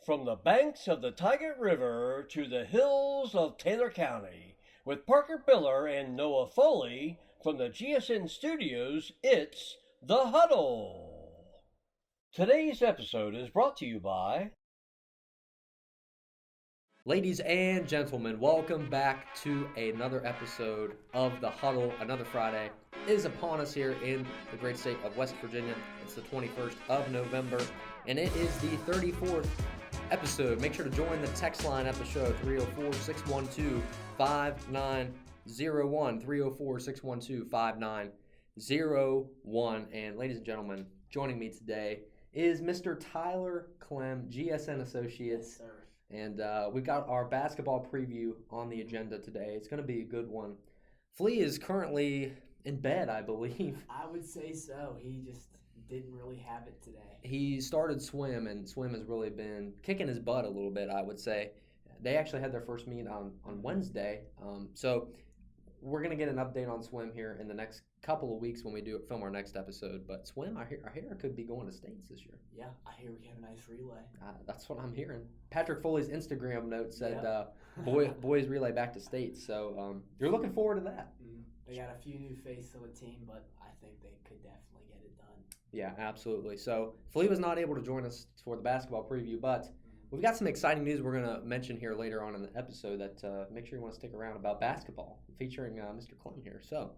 From the banks of the Tigard River to the hills of Taylor County, with Parker Biller and Noah Foley from the GSN studios, it's The Huddle. Today's episode is brought to you by... Ladies and gentlemen, welcome back to another episode of The Huddle. Another Friday is upon us here in the great state of West Virginia. It's the 21st of November, and it is the 34th episode. Make sure to join the text line at the show, 304-612-5901, 304-612-5901. And ladies and gentlemen, joining me today is Mr. Tyler Clem, GSN Associates. Yes, sir. And we've got our basketball preview on the agenda today. It's going to be a good one. Flea is currently in bed, I believe. I would say so. He just didn't really have it today. He started swim, and swim has really been kicking his butt a little bit, I would say. They actually had their first meet on Wednesday. So we're going to get an update on swim here in the next couple of weeks when we film our next episode. But swim, I hear could be going to states this year. Yeah, I hear we have a nice relay. That's what I'm hearing. Patrick Foley's Instagram note said Yep. boys relay back to states. So you're looking forward to that. They got a few new faces on the team, but I think they could definitely get it done. Yeah, absolutely. So Flea was not able to join us for the basketball preview, but we've got some exciting news we're going to mention here later on in the episode that make sure you want to stick around about basketball featuring Mr. Clem here. So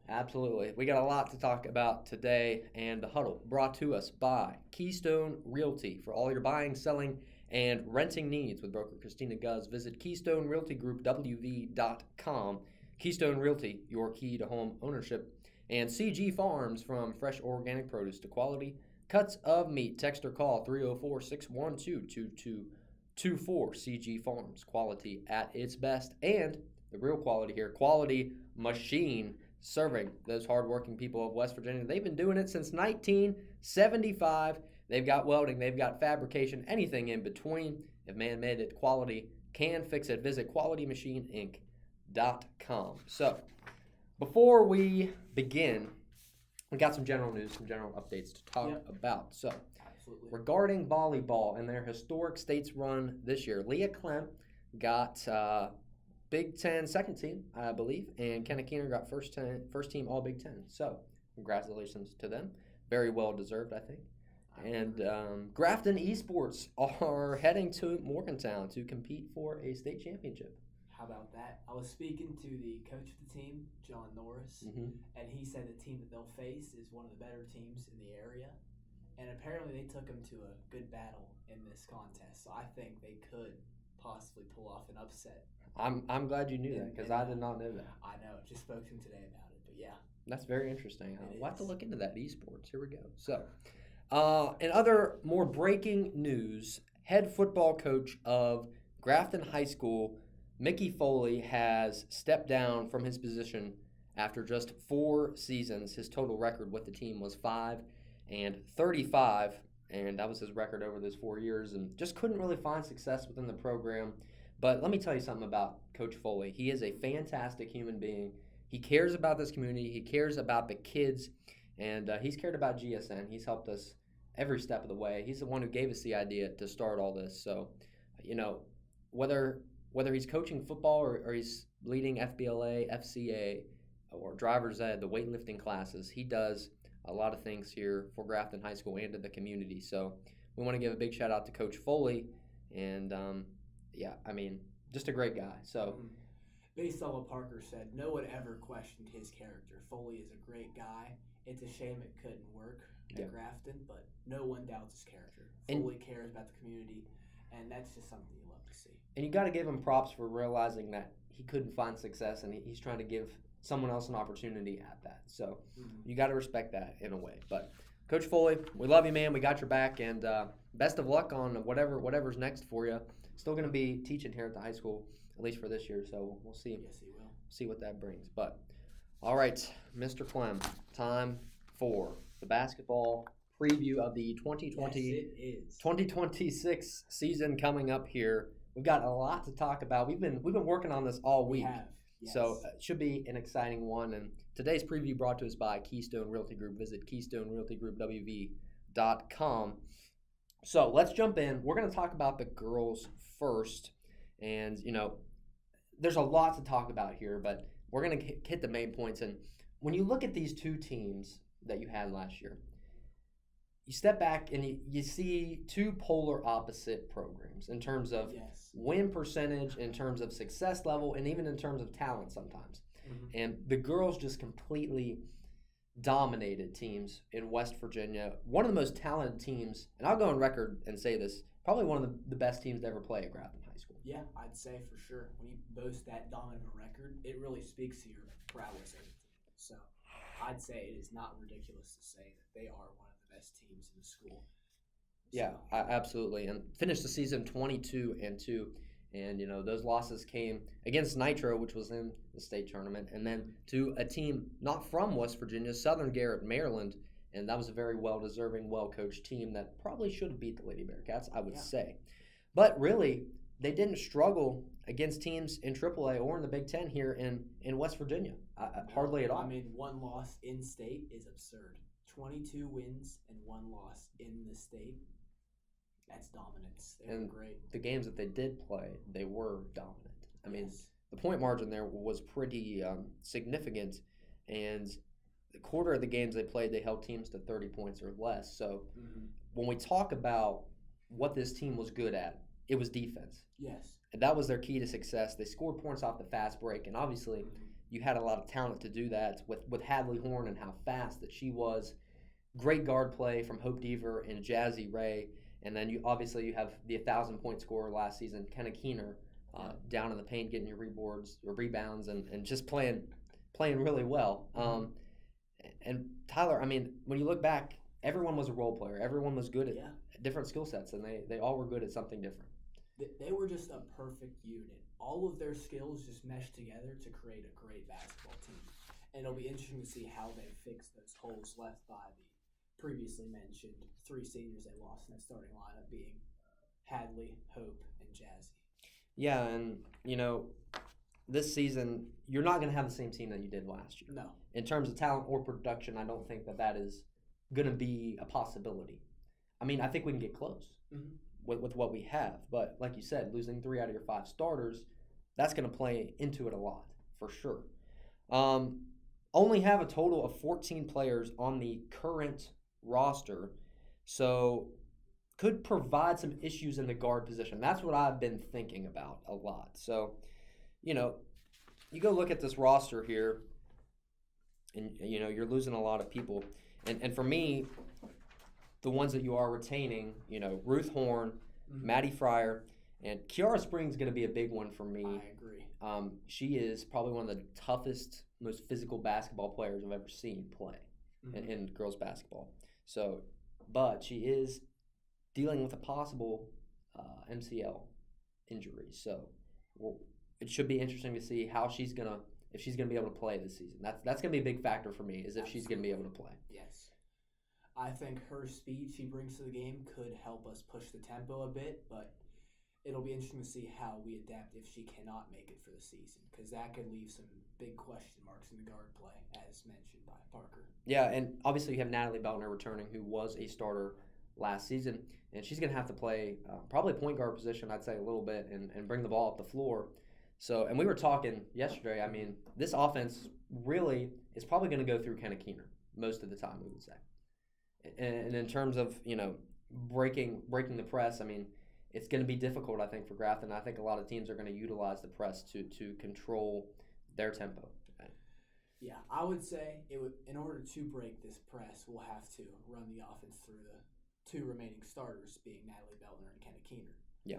absolutely. We got a lot to talk about today, and The Huddle brought to us by Keystone Realty. For all your buying, selling, and renting needs with broker Christina Guz, visit KeystoneRealtyGroupWV.com. Keystone Realty, your key to home ownership. And CG Farms, from fresh organic produce to quality cuts of meat. Text or call 304-612-2224. CG Farms, quality at its best. And the real quality here, Quality Machine, serving those hardworking people of West Virginia. They've been doing it since 1975. They've got welding, they've got fabrication, anything in between. If man made it, quality can fix it. Visit QualityMachineInc.com. So, before we begin, we got some general news, some general updates to talk about. So, Absolutely. regarding volleyball and their historic states run this year, Leah Clem got Big Ten second team, I believe, and Kenna Keener got first team All Big Ten. So, congratulations to them. Very well deserved, I think. And Grafton Esports are heading to Morgantown to compete for a state championship. How about that? I was speaking to the coach of the team, John Norris, and he said the team that they'll face is one of the better teams in the area. And apparently they took them to a good battle in this contest. So I think they could possibly pull off an upset. I'm glad you knew that, because I did not know that. I know. Just spoke to him today about it. But yeah. That's very interesting. We'll have to look into that, esports. Here we go. So, in other more breaking news, head football coach of Grafton High School, Mickey Foley, has stepped down from his position after just 4 seasons. His total record with the team was 5-35, and that was his record over those 4 years, and just couldn't really find success within the program. But let me tell you something about Coach Foley. He is a fantastic human being. He cares about this community. He cares about the kids, and he's cared about GSN. He's helped us every step of the way. He's the one who gave us the idea to start all this. So, whether he's coaching football or he's leading FBLA, FCA, or driver's ed, the weightlifting classes, he does a lot of things here for Grafton High School and to the community. So we want to give a big shout out to Coach Foley, and just a great guy. So based on what Parker said, no one ever questioned his character. Foley is a great guy. It's a shame it couldn't work at Grafton, but no one doubts his character. Foley cares about the community, and that's just something you love to see. And you got to give him props for realizing that he couldn't find success, and he's trying to give someone else an opportunity at that. So you got to respect that in a way. But Coach Foley, we love you, man. We got your back, and best of luck on whatever's next for you. Still going to be teaching here at the high school, at least for this year. So we'll see. Yes, he will. See what that brings. But all right, Mr. Clem, time for the basketball preview of the 2026 season coming up here. We've got a lot to talk about. We've been working on this all week. We have. Yes. So it should be an exciting one. And today's preview brought to us by Keystone Realty Group. Visit KeystoneRealtyGroupWV.com. So let's jump in. We're going to talk about the girls first. And, there's a lot to talk about here, but we're going to hit the main points. And when you look at these two teams that you had last year, you step back and you see two polar opposite programs in terms of win percentage, in terms of success level, and even in terms of talent sometimes. Mm-hmm. And the girls just completely dominated teams in West Virginia. One of the most talented teams, and I'll go on record and say this, probably one of the best teams to ever play at Grafton High School. Yeah, I'd say for sure. When you boast that dominant record, it really speaks to your prowess as a team. So I'd say it is not ridiculous to say that they are one of the best teams in the school. Yeah, absolutely. And finished the season 22-2. And, those losses came against Nitro, which was in the state tournament, and then to a team not from West Virginia, Southern Garrett, Maryland. And that was a very well-deserving, well-coached team that probably should have beat the Lady Bearcats, I would say. But really, they didn't struggle against teams in AAA or in the Big Ten here in West Virginia. Hardly at all. I mean, one loss in state is absurd. 22 wins and one loss in the state. That's dominance. They were great. The games that they did play, they were dominant. I mean, the point margin there was pretty significant, and the quarter of the games they played, they held teams to 30 points or less. So when we talk about what this team was good at, it was defense. Yes. And that was their key to success. They scored points off the fast break, and obviously you had a lot of talent to do that with Hadley Horn and how fast that she was. Great guard play from Hope Deaver and Jazzy Ray. And then you have the 1,000-point scorer last season, Kenna Keener, down in the paint, getting your rebounds, and just playing really well. And Tyler, I mean, when you look back, everyone was a role player. Everyone was good at different skill sets, and they all were good at something different. They were just a perfect unit. All of their skills just meshed together to create a great basketball team. And it'll be interesting to see how they fix those holes left by the previously mentioned three seniors they lost in the starting lineup, being Hadley, Hope, and Jazzy. Yeah, and this season you're not going to have the same team that you did last year. No. In terms of talent or production, I don't think that is going to be a possibility. I mean, I think we can get close with what we have, but like you said, losing 3 out of your 5 starters, that's going to play into it a lot for sure. Only have a total of 14 players on the current roster, so could provide some issues in the guard position. That's what I've been thinking about a lot. So, you go look at this roster here, and you're losing a lot of people. And for me, the ones that you are retaining, Ruth Horn, Maddie Fryer, and Kiara Spring's going to be a big one for me. I agree. She is probably one of the toughest, most physical basketball players I've ever seen play in girls basketball. So, but she is dealing with a possible MCL injury. So, it should be interesting to see how if she's gonna be able to play this season. That's gonna be a big factor for me, is if she's gonna be able to play. Yes, I think her speed she brings to the game could help us push the tempo a bit, but it'll be interesting to see how we adapt if she cannot make it for the season, because that could leave some big question marks in the guard play, as mentioned by Parker. Yeah, and obviously you have Natalie Beltner returning, who was a starter last season, and she's going to have to play probably point guard position, I'd say, a little bit, and bring the ball up the floor. So, and we were talking yesterday, I mean, this offense really is probably going to go through Kenna Keener most of the time, we would say. And in terms of, breaking the press, I mean, it's going to be difficult, I think, for Grafton. I think a lot of teams are going to utilize the press to control their tempo. Yeah, I would say in order to break this press, we'll have to run the offense through the 2 remaining starters, being Natalie Beltner and Kenna Keener. Yeah.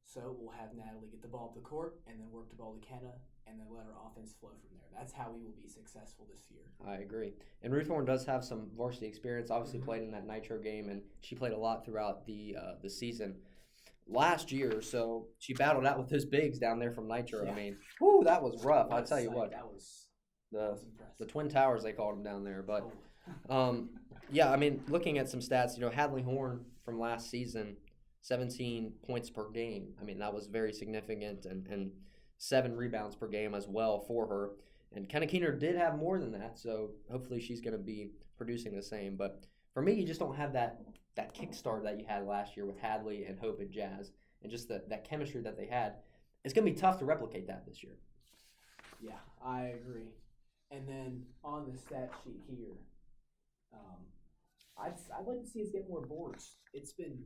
So we'll have Natalie get the ball up the court and then work the ball to Kenna and then let our offense flow from there. That's how we will be successful this year. I agree. And Ruth Horn does have some varsity experience, obviously played in that Nitro game, and she played a lot throughout the season last year, so she battled out with those bigs down there from Nitro. Yeah. I mean, whoo, that was rough. I'll tell you what. That was the Twin Towers, they called them down there. But, yeah, I mean, looking at some stats, Hadley Horn from last season, 17 points per game. I mean, that was very significant, and 7 rebounds per game as well for her. And Kenna Keener did have more than that, so hopefully she's going to be producing the same. But For me, you just don't have that kickstart that you had last year with Hadley and Hope and Jazz, and just that chemistry that they had. It's going to be tough to replicate that this year. Yeah, I agree. And then on the stat sheet here, I'd like to see us get more boards. It's been,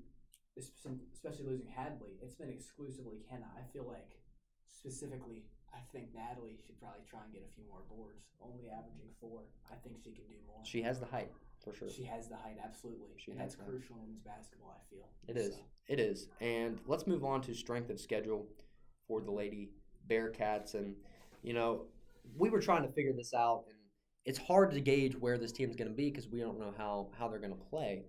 especially losing Hadley, it's been exclusively Kenna. I feel like specifically, I think Natalie should probably try and get a few more boards. Only averaging 4. I think she can do more. She has the height, for sure. She has the height, absolutely. And that's crucial in women's basketball, I feel. It is. It is. And let's move on to strength of schedule for the Lady Bearcats. And, we were trying to figure this out, and it's hard to gauge where this team's going to be because we don't know how they're going to play.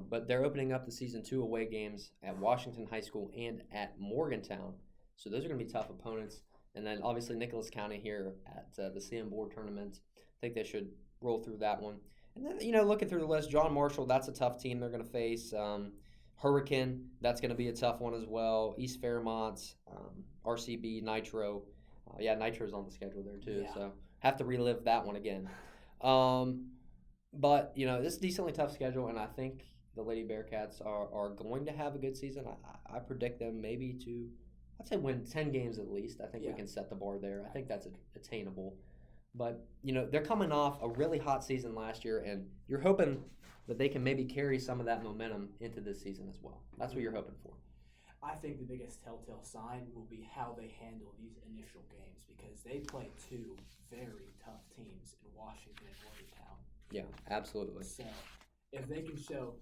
But they're opening up the season 2 away games at Washington High School and at Morgantown. So those are going to be tough opponents. And then obviously Nicholas County here at the CM Board tournament. I think they should roll through that one. And then, looking through the list, John Marshall, that's a tough team they're going to face. Hurricane, that's going to be a tough one as well. East Fairmont, RCB, Nitro. Nitro's on the schedule there too, so have to relive that one again. But, this is a decently tough schedule, and I think the Lady Bearcats are going to have a good season. I predict them maybe to, I'd say, win 10 games at least. I think we can set the bar there. I think that's attainable. But, they're coming off a really hot season last year, and you're hoping that they can maybe carry some of that momentum into this season as well. That's what you're hoping for. I think the biggest telltale sign will be how they handle these initial games because they play 2 very tough teams in Washington and Morgantown. Yeah, absolutely. So if they can show,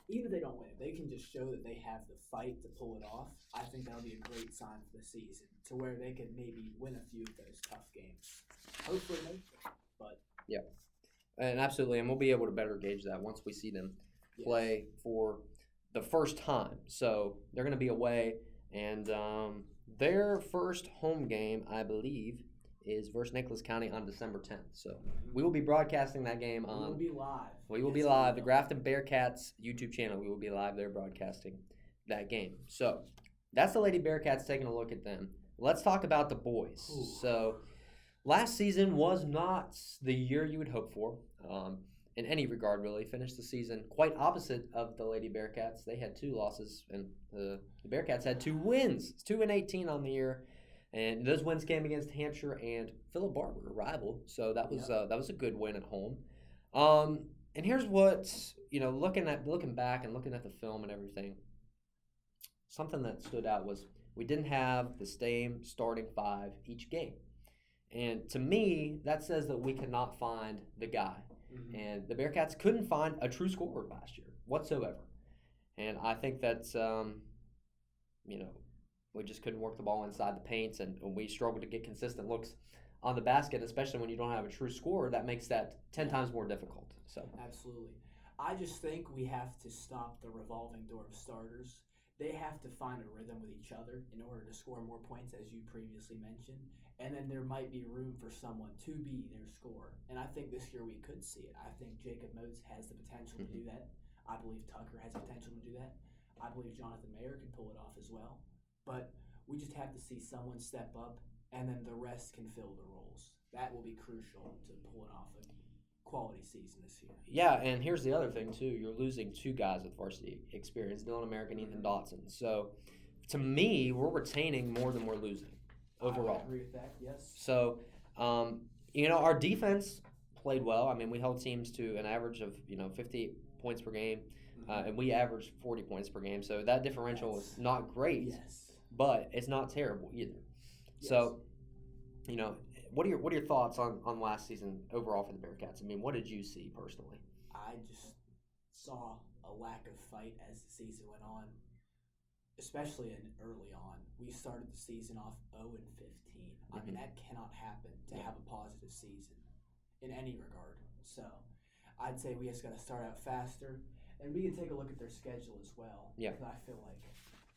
even if they don't win, if they can just show that they have the fight to pull it off, I think that'll be a great sign for the season to where they could maybe win a few of those tough games. Hopefully make them, but. Yeah, and absolutely, and we'll be able to better gauge that once we see them play for the first time. So they're going to be away, and their first home game, I believe, is versus Nicholas County on December 10th. So we will be broadcasting that game on. We will be live. We will be live. The Grafton Bearcats YouTube channel. We will be live there broadcasting that game. So that's the Lady Bearcats, taking a look at them. Let's talk about the boys. Ooh. So last season was not the year you would hope for. In any regard, really. Finished the season quite opposite of the Lady Bearcats. They had 2 losses, and the Bearcats had 2 wins. It's 2-18 on the year, and those wins came against Hampshire and Philip Barber, a rival. So that was a good win at home. And here's what looking back and looking at the film and everything. Something that stood out was we didn't have the same starting 5 each game, and to me that says that we cannot find the guy. And the Bearcats couldn't find a true scorer last year whatsoever. And I think that's, we just couldn't work the ball inside the paints, and we struggled to get consistent looks on the basket, especially when you don't have a true scorer. That makes that 10 times more difficult. So Absolutely. I just think we have to stop the revolving door of starters. They have to find a rhythm with each other in order to score more points, as you previously mentioned. And then there might be room for someone to be their scorer. And I think this year we could see it. I think Jacob Motes has the potential to do that. I believe Tucker has the potential to do that. I believe Jonathan Mayer can pull it off as well. But we just have to see someone step up, and then the rest can fill the roles. That will be crucial to pulling off a quality season this year. Yeah, and here's the other thing, too. You're losing 2 guys with varsity experience, Dylan American, Ethan Dotson. So, to me, we're retaining more than we're losing overall. I agree with that, yes. So, our defense played well. I mean, we held teams to an average of, 58 points per game, and we averaged 40 points per game. So that differential is not great, but it's not terrible either. Yes. So, what are your thoughts on last season overall for the Bearcats? I mean, what did you see personally? I just saw a lack of fight as the season went on, especially early on. We started the season off 0-15. I mean, that cannot happen to have a positive season in any regard. So I'd say we just got to start out faster, and we can take a look at their schedule as well. Yeah. Because I feel like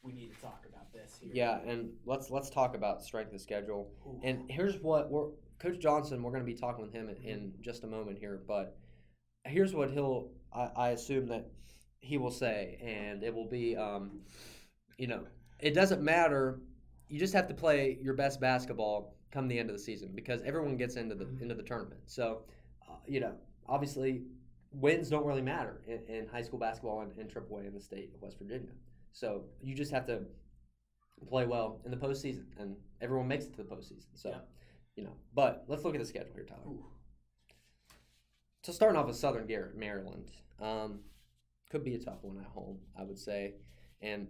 we need to talk about this here. Yeah, and let's talk about strength of schedule. Ooh. And here's what Coach Johnson, we're going to be talking with him in just a moment here, but here's what I assume that he will say, and it will be, it doesn't matter. You just have to play your best basketball come the end of the season because everyone gets into the tournament. So, obviously, wins don't really matter in high school basketball and AAA in the state of West Virginia. So you just have to play well in the postseason, and everyone makes it to the postseason. So, but let's look at the schedule here, Tyler. Ooh. So starting off with Southern Garrett, Maryland, could be a tough one at home, I would say. And,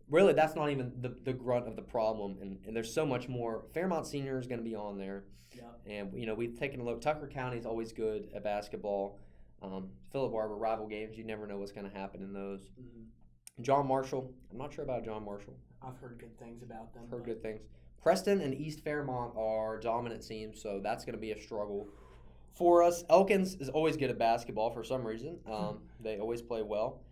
really that's not even the grunt of the problem, and there's so much more. Fairmont Senior is going to be on there. Yep. And, we've taken a look. Tucker County is always good at basketball. Phillip Barber, rival games, you never know what's going to happen in those. Mm-hmm. John Marshall, I'm not sure about John Marshall. I've heard good things about them. Heard good things. Preston and East Fairmont are dominant teams, so that's going to be a struggle for us. Elkins is always good at basketball for some reason. They always play well.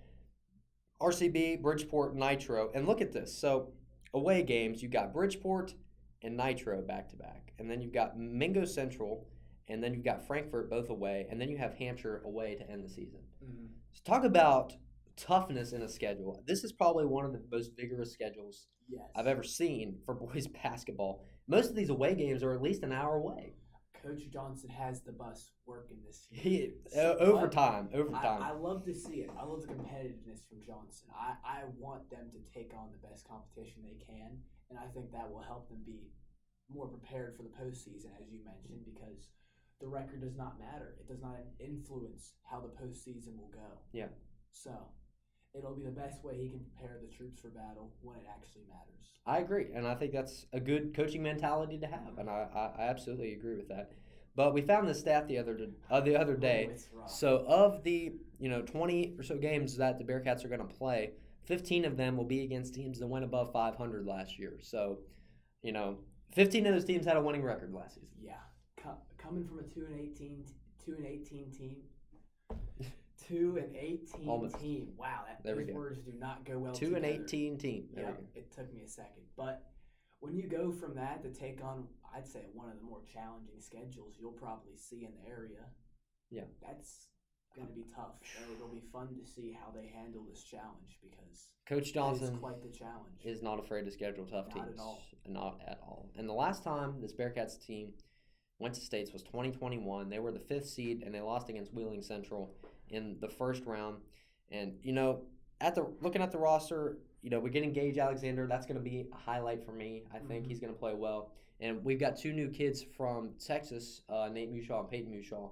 RCB, Bridgeport, Nitro. And look at this. So away games, you've got Bridgeport and Nitro back-to-back. And then you've got Mingo Central, and then you've got Frankfurt both away, and then you have Hampshire away to end the season. Mm-hmm. So talk about toughness in a schedule. This is probably one of the most vigorous schedules I've ever seen for boys basketball. Most of these away games are at least an hour away. Coach Johnson has the bus working this year. Overtime. I love to see it. I love the competitiveness from Johnson. I want them to take on the best competition they can, and I think that will help them be more prepared for the postseason, as you mentioned, because the record does not matter. It does not influence how the postseason will go. Yeah. So it'll be the best way he can prepare the troops for battle when it actually matters. I agree, and I think that's a good coaching mentality to have, and I absolutely agree with that. But we found this stat the other day. So of the 20 or so games that the Bearcats are going to play, 15 of them will be against teams that went above 500 last year. So 15 of those teams had a winning record last season. Yeah, coming from a 2-18 team. 2-18 Almost. team. Wow, those words do not go well 2-18 team. Yeah, it took me a second. But when you go from that to take on, I'd say, one of the more challenging schedules you'll probably see in the area, that's going to be tough. It'll be fun to see how they handle this challenge because Coach Johnson is quite the challenge. Is not afraid to schedule tough teams. Not at all. And the last time this Bearcats team went to states was 2021. They were the 5th seed, and they lost against Wheeling Central in the first round. And looking at the roster, we're getting Gage Alexander. That's going to be a highlight for me. I think he's going to play well. And we've got 2 new kids from Texas, Nate Mushaw and Peyton Mushaw.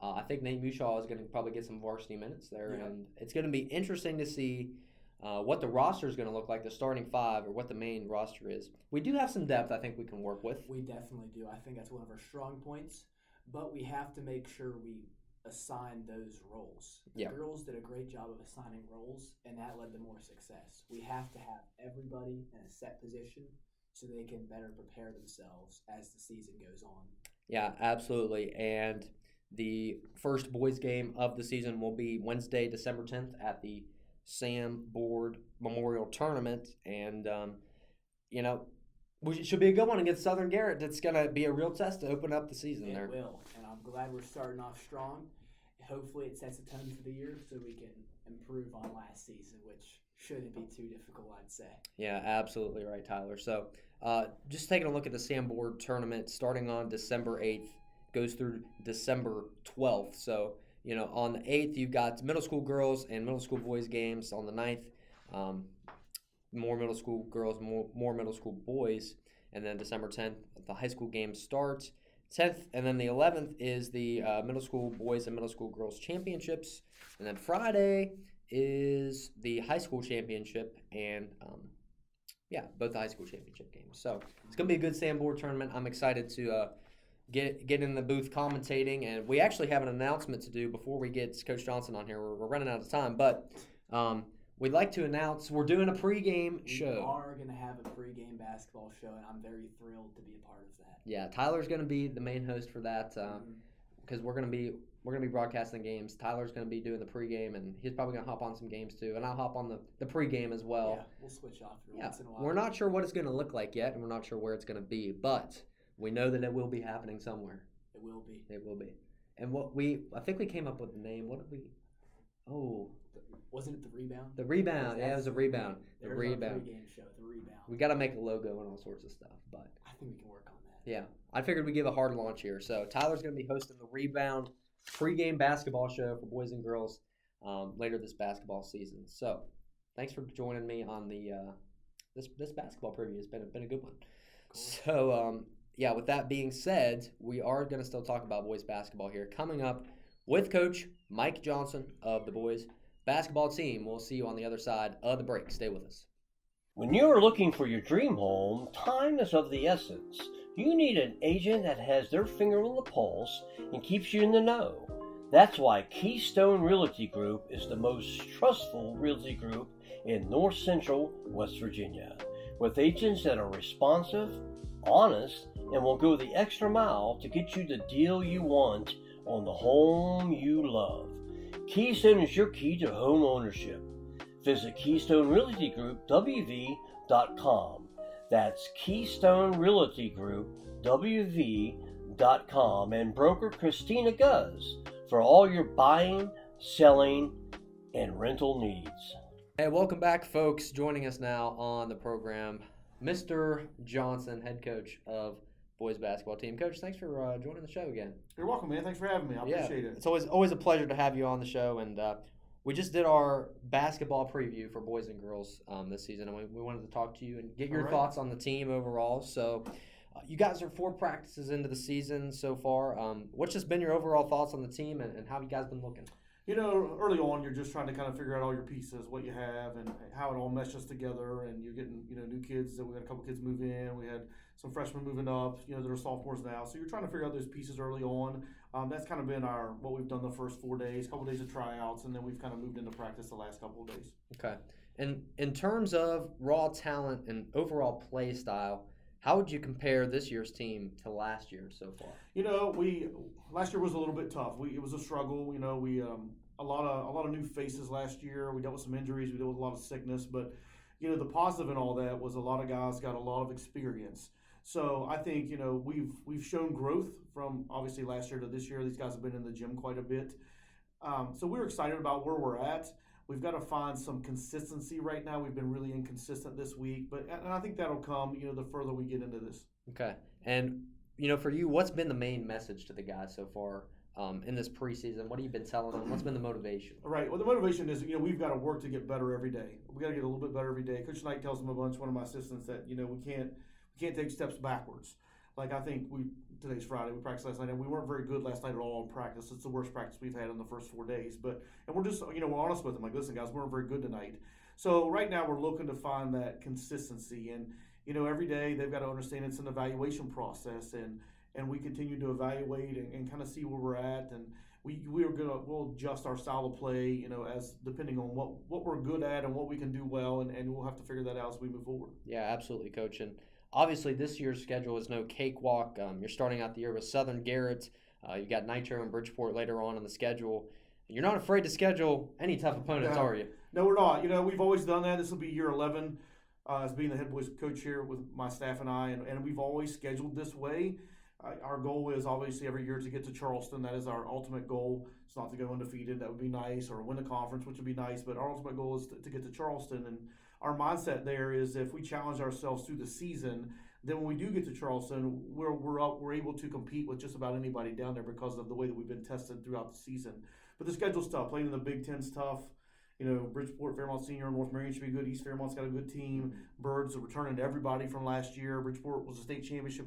I think Nate Mushaw is going to probably get some varsity minutes there, and it's going to be interesting to see what the roster is going to look like, the starting 5, or what the main roster is. We do have some depth I think we can work with. We definitely do. I think that's one of our strong points, but we have to make sure we assign those roles. The girls did a great job of assigning roles, and that led to more success. We have to have everybody in a set position so they can better prepare themselves as the season goes on. Yeah, absolutely. And the first boys game of the season will be Wednesday, December 10th at the Sam Board Memorial Tournament. And, it should be a good one against Southern Garrett. It's going to be a real test to open up the season there. It will. And I'm glad we're starting off strong. Hopefully it sets a tone for the year so we can improve on last season, which shouldn't be too difficult, I'd say. Yeah, absolutely right, Tyler. So just taking a look at the Sam Board Tournament starting on December 8th, goes through December 12th. So, on the 8th, you've got middle school girls and middle school boys games. On the 9th, more middle school girls, more middle school boys. And then December 10th, the high school games start. 10th, and then the 11th is the middle school boys and middle school girls championships. And then Friday is the high school championship and, both the high school championship games. So it's going to be a good Sam Board tournament. I'm excited to get in the booth commentating, and we actually have an announcement to do before we get Coach Johnson on here. We're running out of time, but we'd like to announce we're doing a pregame show. We are going to have a pregame basketball show, and I'm very thrilled to be a part of that. Yeah, Tyler's going to be the main host for that because we're going to be broadcasting games. Tyler's going to be doing the pregame, and he's probably going to hop on some games too, and I'll hop on the pregame as well. Yeah, we'll switch off once in a while. We're not sure what it's going to look like yet, and we're not sure where it's going to be, but we know that it will be happening somewhere. It will be. It will be. And I think we came up with the name. What did we? Oh. Wasn't it the Rebound? The Rebound. Yeah, it was a Rebound. The Rebound. Pregame show, the Rebound. We got to make a logo and all sorts of stuff, but I think we can work on that. Yeah. I figured we'd give a hard launch here. So Tyler's going to be hosting the Rebound pregame basketball show for boys and girls later this basketball season. So, thanks for joining me on the this basketball preview. It's been a good one. Cool. So, yeah, with that being said, we are going to still talk about boys basketball here. Coming up with Coach Mike Johnson of the boys basketball team. We'll see you on the other side of the break. Stay with us. When you are looking for your dream home, time is of the essence. You need an agent that has their finger on the pulse and keeps you in the know. That's why Keystone Realty Group is the most trustful realty group in North Central West Virginia, with agents that are responsive, honest, and will go the extra mile to get you the deal you want on the home you love. Keystone is your key to home ownership. Visit Keystone Realty Group, WV.com. That's Keystone Realty Group, WV.com, and broker Christina Guz for all your buying, selling, and rental needs. Hey, welcome back, folks. Joining us now on the program, Mr. Johnson, head coach of boys basketball team. Coach, thanks for joining the show again. You're welcome, man. Thanks for having me. I appreciate it. It's always a pleasure to have you on the show, and we just did our basketball preview for boys and girls this season, and we wanted to talk to you and get your thoughts on the team overall. So you guys are 4 practices into the season so far. What's just been your overall thoughts on the team, and how have you guys been looking? You know, early on, you're just trying to kind of figure out all your pieces, what you have, and how it all meshes together. And you're getting, new kids. We had a couple kids move in. We had some freshmen moving up. That are sophomores now. So you're trying to figure out those pieces early on. That's kind of been what we've done the first 4 days, couple days of tryouts, and then we've kind of moved into practice the last couple of days. Okay. And in terms of raw talent and overall play style, how would you compare this year's team to last year so far? Last year was a little bit tough. It was a struggle. We a lot of new faces last year. We dealt with some injuries. We dealt with a lot of sickness. But the positive in all that was a lot of guys got a lot of experience. So I think we've shown growth from obviously last year to this year. These guys have been in the gym quite a bit. So we're excited about where we're at. We've got to find some consistency right now. We've been really inconsistent this week, and I think that'll come, the further we get into this. Okay. And, for you, what's been the main message to the guys so far in this preseason? What have you been telling them? What's been the motivation? Right. Well, the motivation is, we've got to work to get better every day. We got to get a little bit better every day. Coach Knight tells them a bunch, one of my assistants, that, we can't take steps backwards. Like, I think today's Friday, we practiced last night, and we weren't very good last night at all in practice. It's the worst practice we've had in the first 4 days. And we're just, we're honest with them. Like, listen, guys, we weren't very good tonight. So right now we're looking to find that consistency. And, every day they've got to understand it's an evaluation process. And we continue to evaluate and kind of see where we're at. And we'll adjust our style of play, as depending on what we're good at and what we can do well. And we'll have to figure that out as we move forward. Yeah, absolutely, Coach. And obviously, this year's schedule is no cakewalk. You're starting out the year with Southern Garrett. You got Nitro and Bridgeport later on the schedule. You're not afraid to schedule any tough opponents, are you? No, we're not. We've always done that. This will be year 11 as being the head boys coach here with my staff and I, and we've always scheduled this way. Our goal is obviously every year to get to Charleston. That is our ultimate goal. It's not to go undefeated. That would be nice, or win the conference, which would be nice. But our ultimate goal is to get to Charleston. And our mindset there is if we challenge ourselves through the season, then when we do get to Charleston, we're able to compete with just about anybody down there because of the way that we've been tested throughout the season. But the schedule's tough. Playing in the Big Ten's tough. Bridgeport, Fairmont Senior, North Marion should be good. East Fairmont's got a good team. Birds are returning to everybody from last year. Bridgeport was a state champion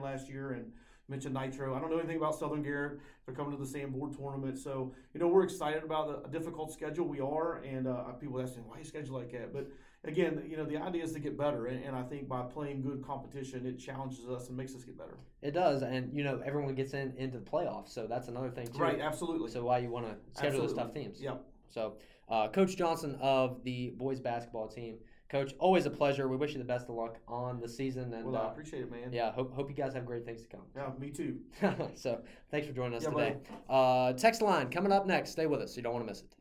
last year, and mentioned Nitro. I don't know anything about Southern Garrett. They're coming to the Sanborn tournament, so we're excited about a difficult schedule. We are, and people ask me why you schedule like that, but again, the idea is to get better, and I think by playing good competition, it challenges us and makes us get better. It does, and everyone gets into the playoffs, so that's another thing too. Right, absolutely. So why you want to schedule those tough teams? Yep. So, Coach Johnson of the boys basketball team. Coach, always a pleasure. We wish you the best of luck on the season. And I appreciate it, man. Yeah, hope you guys have great things to come. Yeah, me too. So, thanks for joining us today. Text line coming up next. Stay with us. You don't want to miss it.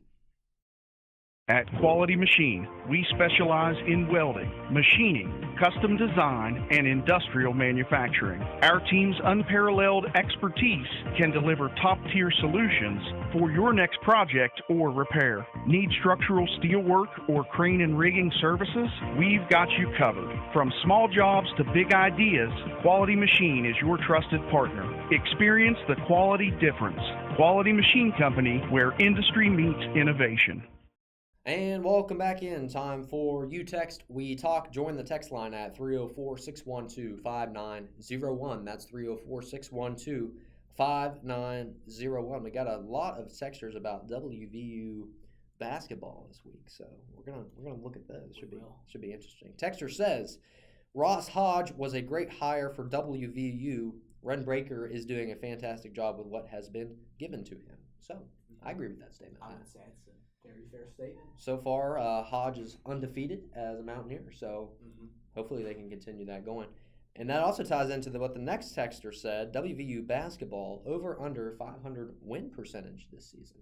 At Quality Machine, we specialize in welding, machining, custom design, and industrial manufacturing. Our team's unparalleled expertise can deliver top-tier solutions for your next project or repair. Need structural steel work or crane and rigging services? We've got you covered. From small jobs to big ideas, Quality Machine is your trusted partner. Experience the quality difference. Quality Machine Company, where industry meets innovation. And welcome back in. Time for You Text, We Talk. Join the text line at 304-612-5901. That's 304-612-5901. We got a lot of textures about WVU basketball this week, so we're gonna look at those. Should be interesting. Texture says Ross Hodge was a great hire for WVU. Ren Breaker is doing a fantastic job with what has been given to him. So I agree with that statement. I would say it's a very fair statement. So far, Hodge is undefeated as a Mountaineer, so hopefully they can continue that going. And that also ties into what the next texter said, WVU basketball over under 500 win percentage this season.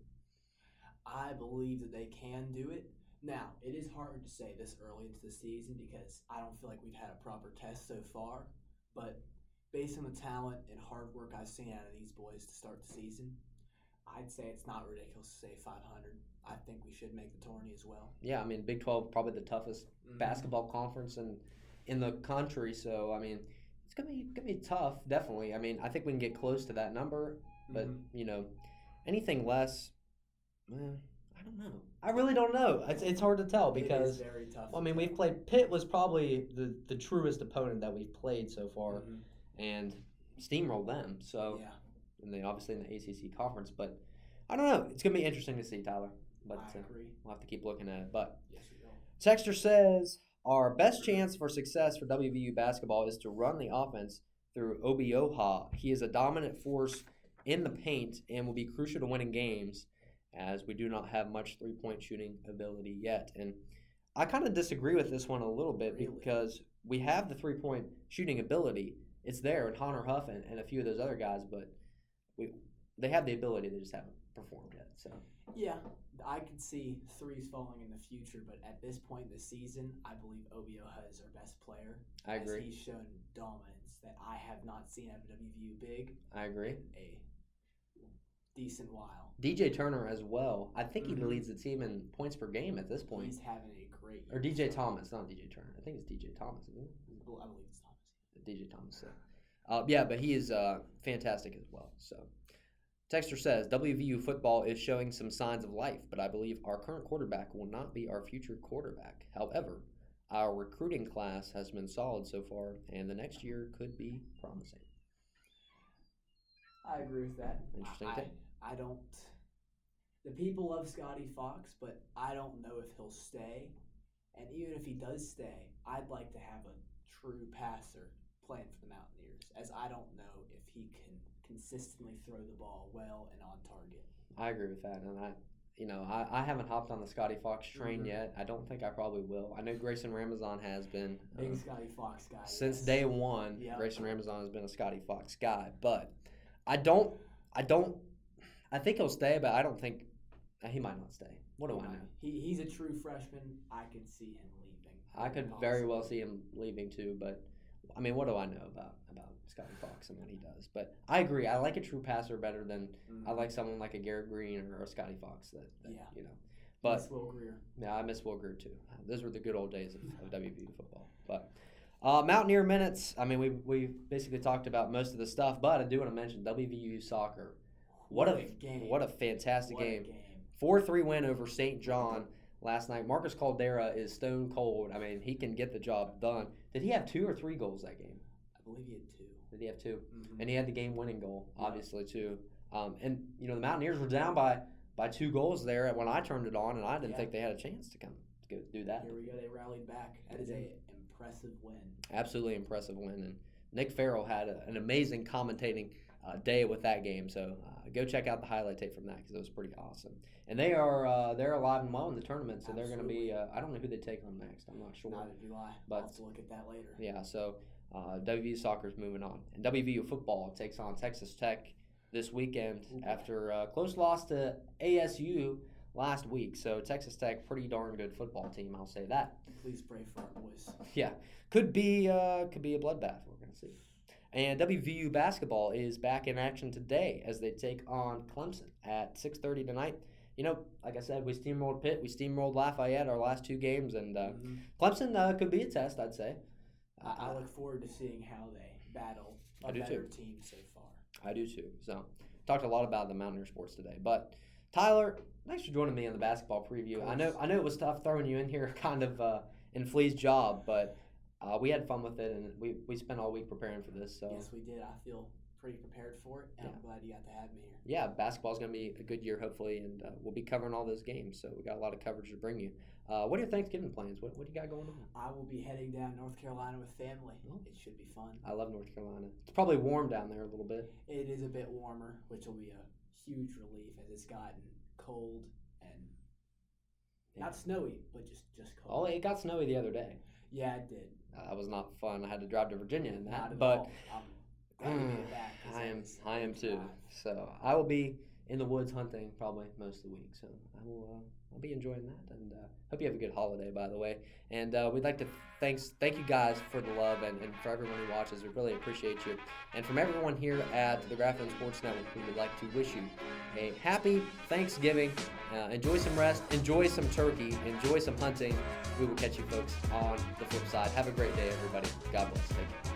I believe that they can do it. Now, it is hard to say this early into the season because I don't feel like we've had a proper test so far, but based on the talent and hard work I've seen out of these boys to start the season, I'd say it's not ridiculous to say 500. I think we should make the tourney as well. Yeah, I mean, Big 12 probably the toughest basketball conference in the country. So I mean, it's gonna be tough, definitely. I mean, I think we can get close to that number, but anything less, I don't know. I really don't know. It's hard to tell because it is very tough. Well, I mean, we've played Pitt was probably the truest opponent that we've played so far, and steamrolled them. So yeah. And they obviously in the ACC conference, but I don't know. It's gonna be interesting to see, Tyler. But I agree. We'll have to keep looking at it. But yes, we will. Texter says our best chance for success for WVU basketball is to run the offense through Obioha. He is a dominant force in the paint and will be crucial to winning games, as we do not have much three-point shooting ability yet. And I kind of disagree with this one a little bit because we have the three-point shooting ability. It's there with Hunter Huff and a few of those other guys, but they have the ability. They just haven't performed yet. So yeah, I could see threes falling in the future, but at this point in the season, I believe Obioha is our best player. I agree. As he's shown dominance that I have not seen out of WVU big. I agree. In a decent while. DJ Turner as well. I think he leads the team in points per game at this point. He's having a great year. Or DJ Thomas, not DJ Turner. I think it's DJ Thomas, isn't it? I believe it's Thomas. DJ Thomas. So. Yeah, but he is fantastic as well. So, Texter says, WVU football is showing some signs of life, but I believe our current quarterback will not be our future quarterback. However, our recruiting class has been solid so far, and the next year could be promising. I agree with that. Interesting thing. I don't. The people love Scotty Fox, but I don't know if he'll stay. And even if he does stay, I'd like to have a true passer playing for the Mountaineers, as I don't know if he can consistently throw the ball well and on target. I agree with that, and I haven't hopped on the Scotty Fox train yet. I don't think I probably will. I know Grayson Ramazan has been big Scotty Fox guy since day one. Yep. Grayson Ramazan has been a Scotty Fox guy, but I think he'll stay, but I don't think he might not stay. What do I know? He's a true freshman. I could see him leaving. I could very well see him leaving too, but I mean, what do I know about Scotty Fox and what he does? But I agree. I like a true passer better than I like someone like a Garrett Green or a Scotty Fox. That But miss Will Greer. Yeah, I miss Will Greer too. Those were the good old days of WVU football. But Mountaineer minutes. I mean, we basically talked about most of the stuff, but I do want to mention WVU soccer. What a game! What a fantastic game! 4-3 win over St. John last night. Marcus Caldera is stone cold. I mean, he can get the job done. Did he have 2 or 3 goals that game? I believe he had 2. Did he have 2? And he had the game-winning goal, obviously, too. And the Mountaineers were down by 2 goals there when I turned it on, and I didn't think they had a chance to go do that. Here we go. They rallied back. That is an impressive win. Absolutely impressive win. And Nick Farrell had an amazing commentating day with that game. So go check out the highlight tape from that because it was pretty awesome. And they're alive and well in the tournament, so they're going to be. I don't know who they take on next. I'm not sure. Neither do I. But I'll have to look at that later. Yeah. So WVU soccer is moving on, and WVU football takes on Texas Tech this weekend after a close loss to ASU last week. So Texas Tech, pretty darn good football team, I'll say that. Please pray for our boys. Yeah, could be a bloodbath. We're gonna see. And WVU basketball is back in action today as they take on Clemson at 6:30 tonight. Like I said, we steamrolled Pitt, we steamrolled Lafayette our last 2 games, and Clemson could be a test, I'd say. I look forward to seeing how they battle a better team so far. I do too. So, talked a lot about the Mountaineer sports today. But Tyler, thanks for joining me on the basketball preview. I know it was tough throwing you in here, kind of in Flea's job, but we had fun with it, and we spent all week preparing for this. So yes, we did. I feel pretty prepared for it, and I'm glad you got to have me here. Yeah, basketball's going to be a good year, hopefully, and we'll be covering all those games. So we got a lot of coverage to bring you. What are your Thanksgiving plans? What do you got going on? I will be heading down North Carolina with family. Oh. It should be fun. I love North Carolina. It's probably warm down there a little bit. It is a bit warmer, which will be a huge relief as it's gotten cold and not snowy, but just cold. Oh, it got snowy the other day. Yeah, it did. That was not fun. I had to drive to Virginia in that. Not at but all. I'm glad to get back. I am too. So I will be in the woods hunting probably most of the week. So I'll be enjoying that, and hope you have a good holiday, by the way. And we'd like to thank you guys for the love and for everyone who watches. We really appreciate you. And from everyone here at the Grafflin Sports Network, we would like to wish you a happy Thanksgiving. Enjoy some rest, enjoy some turkey, enjoy some hunting. We will catch you folks on the flip side. Have a great day, everybody. God bless. Thank you.